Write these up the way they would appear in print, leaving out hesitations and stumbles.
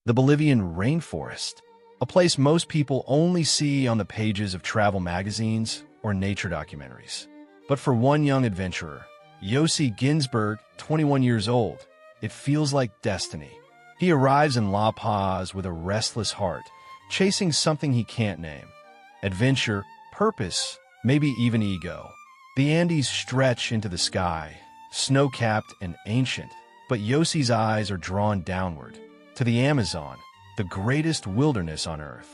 the Bolivian rainforest, a place most people only see on the pages of travel magazines or nature documentaries. But for one young adventurer, Yossi Ginsberg, 21 years old, it feels like destiny. He arrives in La Paz with a restless heart, chasing something he can't name. Adventure, purpose, maybe even ego. The Andes stretch into the sky, snow-capped and ancient, but Yossi's eyes are drawn downward, to the Amazon, the greatest wilderness on Earth.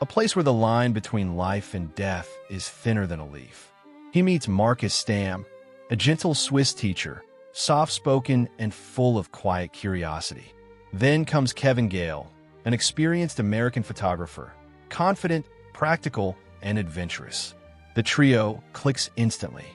A place where the line between life and death is thinner than a leaf. He meets Marcus Stam, a gentle Swiss teacher, soft-spoken and full of quiet curiosity. Then comes Kevin Gale, an experienced American photographer, confident, practical, and adventurous. The trio clicks instantly.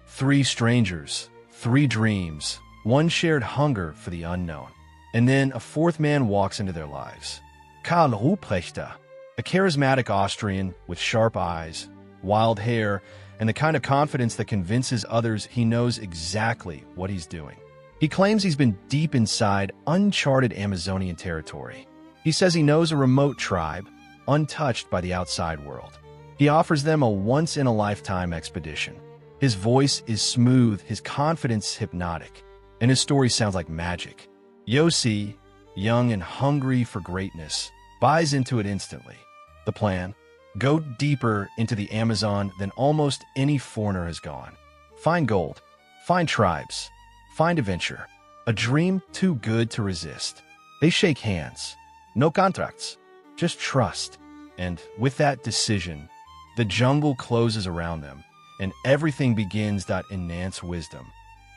3 strangers, 3 dreams, 1 shared hunger for the unknown. And then a 4th man walks into their lives. Karl, a charismatic Austrian with sharp eyes, wild hair, and the kind of confidence that convinces others he knows exactly what he's doing. He claims he's been deep inside uncharted Amazonian territory. He says he knows a remote tribe, untouched by the outside world. He offers them a once-in-a-lifetime expedition. His voice is smooth, his confidence hypnotic, and his story sounds like magic. Yossi, young and hungry for greatness, buys into it instantly. The plan? Go deeper into the Amazon than almost any foreigner has gone. Find gold, find tribes, find adventure. A dream too good to resist. They shake hands. No contracts, just trust. And with that decision, the jungle closes around them, and everything begins that enhance wisdom.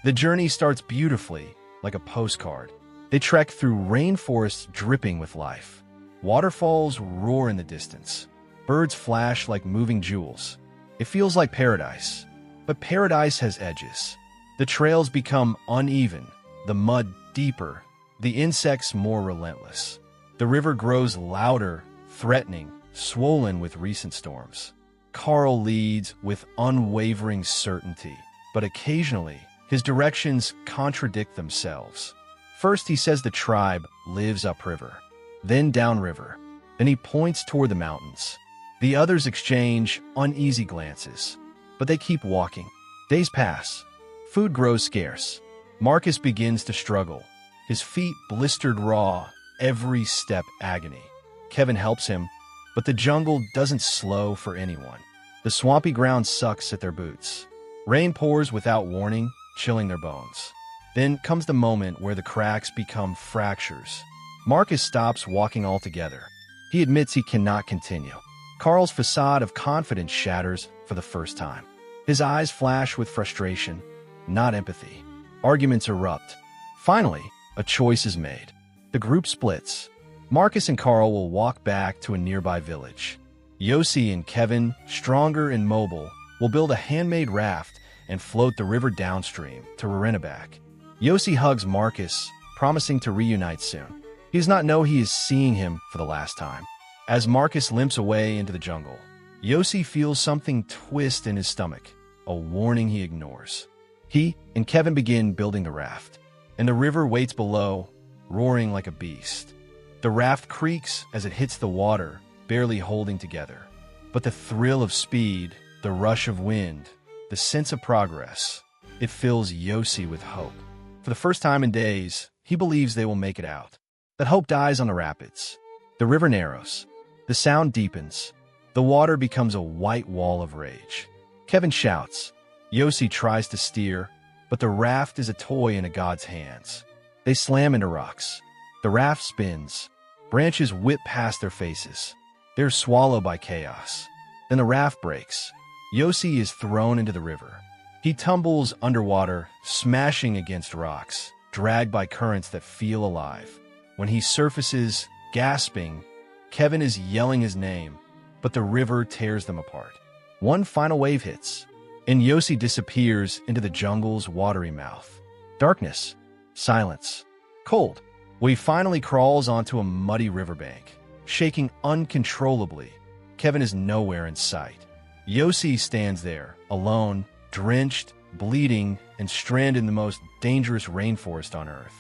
The journey starts beautifully, like a postcard. They trek through rainforests dripping with life. Waterfalls roar in the distance. Birds flash like moving jewels. It feels like paradise. But paradise has edges. The trails become uneven, the mud deeper, the insects more relentless. The river grows louder, threatening, swollen with recent storms. Karl leads with unwavering certainty, but occasionally his directions contradict themselves. First, he says the tribe lives upriver, then downriver. Then he points toward the mountains. The others exchange uneasy glances, but they keep walking. Days pass. Food grows scarce. Marcus begins to struggle, his feet blistered raw, every step agony. Kevin helps him, but the jungle doesn't slow for anyone. The swampy ground sucks at their boots. Rain pours without warning, chilling their bones. Then comes the moment where the cracks become fractures. Marcus stops walking altogether. He admits he cannot continue. Karl's facade of confidence shatters for the first time. His eyes flash with frustration, not empathy. Arguments erupt. Finally, a choice is made. The group splits. Marcus and Karl will walk back to a nearby village. Yossi and Kevin, stronger and mobile, will build a handmade raft and float the river downstream to Rerenabak. Yossi hugs Marcus, promising to reunite soon. He does not know he is seeing him for the last time. As Marcus limps away into the jungle, Yossi feels something twist in his stomach, a warning he ignores. He and Kevin begin building the raft, and the river waits below, roaring like a beast. The raft creaks as it hits the water, barely holding together. But the thrill of speed, the rush of wind, the sense of progress, it fills Yossi with hope. For the first time in days, he believes they will make it out. But hope dies on the rapids. The river narrows. The sound deepens. The water becomes a white wall of rage. Kevin shouts. Yossi tries to steer, but the raft is a toy in a god's hands. They slam into rocks. The raft spins. Branches whip past their faces. They're swallowed by chaos. Then the raft breaks. Yossi is thrown into the river. He tumbles underwater, smashing against rocks, dragged by currents that feel alive. When he surfaces, gasping, Kevin is yelling his name, but the river tears them apart. One final wave hits, and Yossi disappears into the jungle's watery mouth. Darkness, silence, cold. He finally crawls onto a muddy riverbank, shaking uncontrollably. Kevin is nowhere in sight. Yossi stands there, alone, drenched, bleeding, and stranded in the most dangerous rainforest on Earth.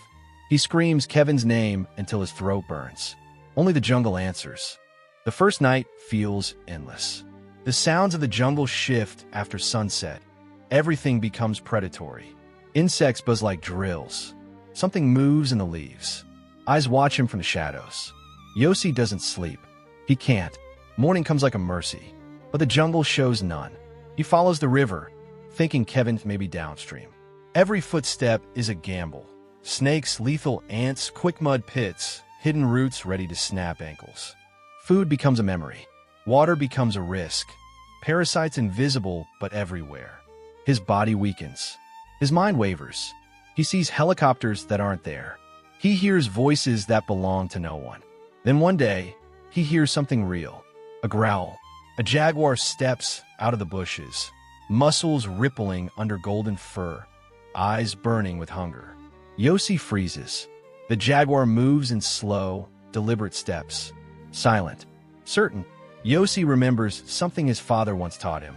He screams Kevin's name until his throat burns. Only the jungle answers. The first night feels endless. The sounds of the jungle shift after sunset. Everything becomes predatory. Insects buzz like drills. Something moves in the leaves. Eyes watch him from the shadows. Yossi doesn't sleep. He can't. Morning comes like a mercy, but the jungle shows none. He follows the river, thinking Kevin may be downstream. Every footstep is a gamble. Snakes, lethal ants, quick mud pits, hidden roots ready to snap ankles. Food becomes a memory. Water becomes a risk. Parasites invisible but everywhere. His body weakens. His mind wavers. He sees helicopters that aren't there. He hears voices that belong to no one. Then one day, he hears something real. A growl. A jaguar steps out of the bushes, muscles rippling under golden fur, eyes burning with hunger. Yossi freezes. The jaguar moves in slow, deliberate steps. Silent. Certain. Yossi remembers something his father once taught him.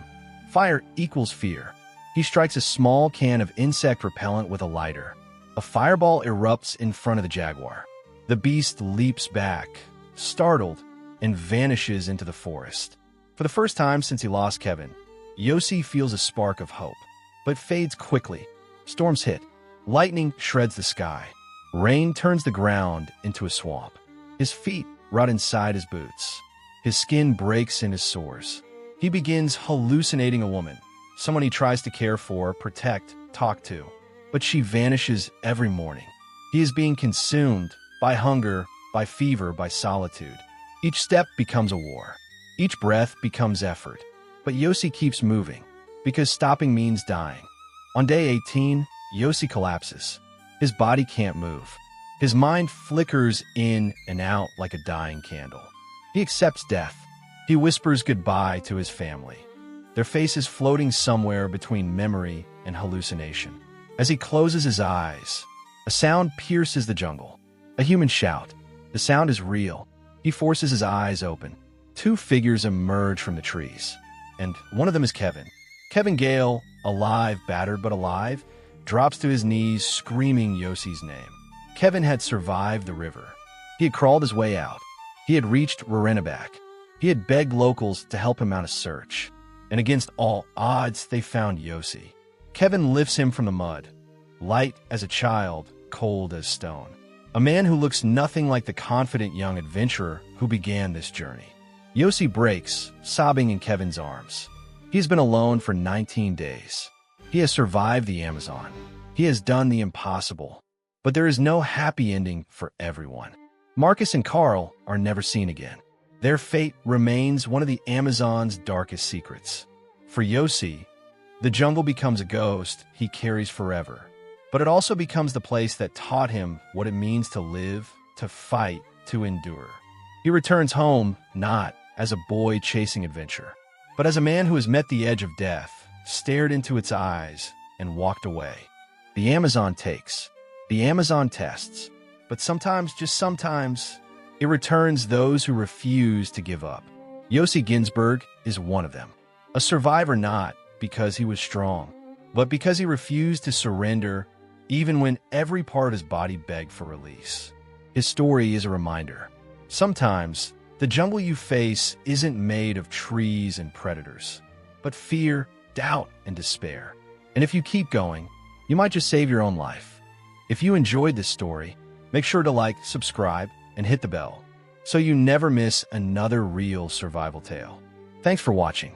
Fire equals fear. He strikes a small can of insect repellent with a lighter. A fireball erupts in front of the jaguar. The beast leaps back, startled, and vanishes into the forest. For the first time since he lost Kevin, Yossi feels a spark of hope, but fades quickly. Storms hit. Lightning shreds the sky. Rain turns the ground into a swamp. His feet rot inside his boots. His skin breaks in his sores. He begins hallucinating a woman, someone he tries to care for, protect, talk to. But she vanishes every morning. He is being consumed by hunger, by fever, by solitude. Each step becomes a war. Each breath becomes effort. But Yossi keeps moving, because stopping means dying. On day 18, Yossi collapses. His body can't move. His mind flickers in and out like a dying candle. He accepts death. He whispers goodbye to his family, their faces floating somewhere between memory and hallucination. As he closes his eyes, a sound pierces the jungle. A human shout. The sound is real. He forces his eyes open. Two figures emerge from the trees, and one of them is Kevin. Kevin Gale, alive, battered but alive, drops to his knees, screaming Yossi's name. Kevin had survived the river. He had crawled his way out. He had reached Rarenabak. He had begged locals to help him out a search. And against all odds, they found Yossi. Kevin lifts him from the mud, light as a child, cold as stone. A man who looks nothing like the confident young adventurer who began this journey. Yossi breaks, sobbing in Kevin's arms. He's been alone for 19 days. He has survived the Amazon. He has done the impossible. But there is no happy ending for everyone. Marcus and Karl are never seen again. Their fate remains one of the Amazon's darkest secrets. For Yossi, the jungle becomes a ghost he carries forever. But it also becomes the place that taught him what it means to live, to fight, to endure. He returns home not as a boy chasing adventure, but as a man who has met the edge of death, stared into its eyes, and walked away. The Amazon takes. The Amazon tests. But sometimes, just sometimes, it returns those who refuse to give up. Yossi Ginsberg is one of them. A survivor not because he was strong, but because he refused to surrender even when every part of his body begged for release. His story is a reminder. Sometimes, the jungle you face isn't made of trees and predators, but fear, doubt, and despair. And if you keep going, you might just save your own life. If you enjoyed this story, make sure to like, subscribe, and hit the bell so you never miss another real survival tale. Thanks for watching.